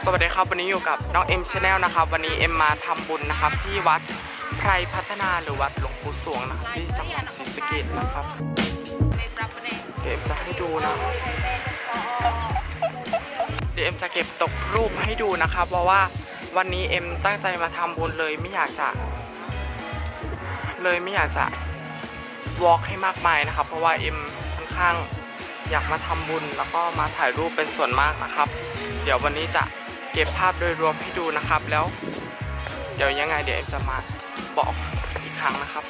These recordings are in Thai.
สวัสดีครับวันนี้อยู่กับน้องเอ็มชาแนลนะครับวันนี้เอ็มมาทำบุญนะครับที่วัดไพรพัฒนาหรือวัดหลวงปู่สวงนะครับที่จังหวัดศรีสะเกษนะครับเดี๋ยวเอ็มจะให้ดูนะเดี๋ยวเอ็มจะเก็บตกรูปให้ดูนะครับเพราะว่าวันนี้เอ็มตั้งใจมาทำบุญเลยไม่อยากจะวอล์กให้มากมายนะครับเพราะว่าเอ็มค่อนข้างอยากมาทำบุญแล้วก็มาถ่ายรูปเป็นส่วนมากนะครับเดี๋ยววันนี้จะเก็บภาพโดยรวมให้ดูนะครับแล้วเดี๋ยวยังไงเดี๋ยวเอ็มจะมาบอกอีกครั้งนะครับ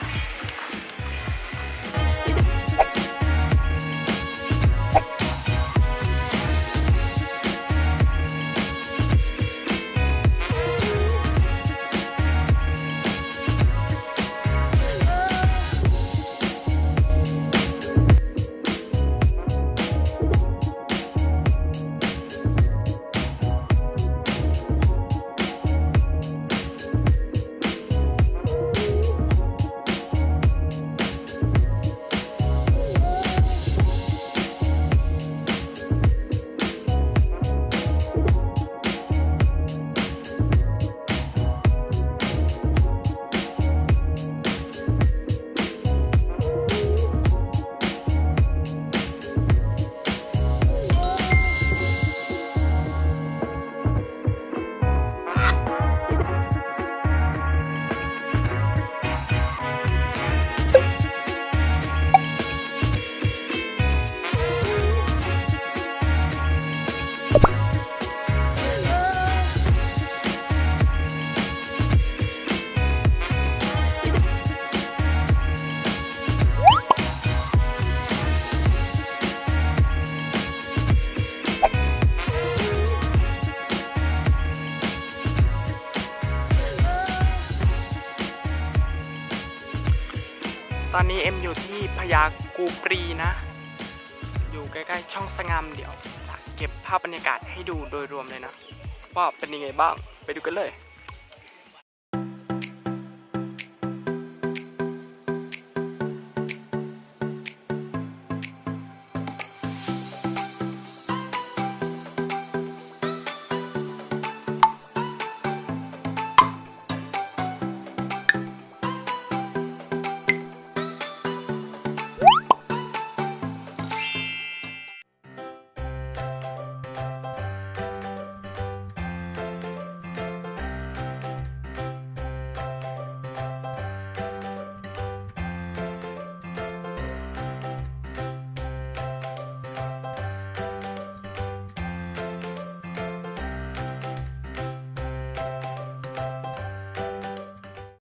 ตอนนี้เอ็มอยู่ที่พญากูปรีนะอยู่ใกล้ๆช่องสงามเดี๋ยวเก็บภาพบรรยากาศให้ดูโดยรวมเลยนะว่าเป็นยังไงบ้างไปดูกันเลย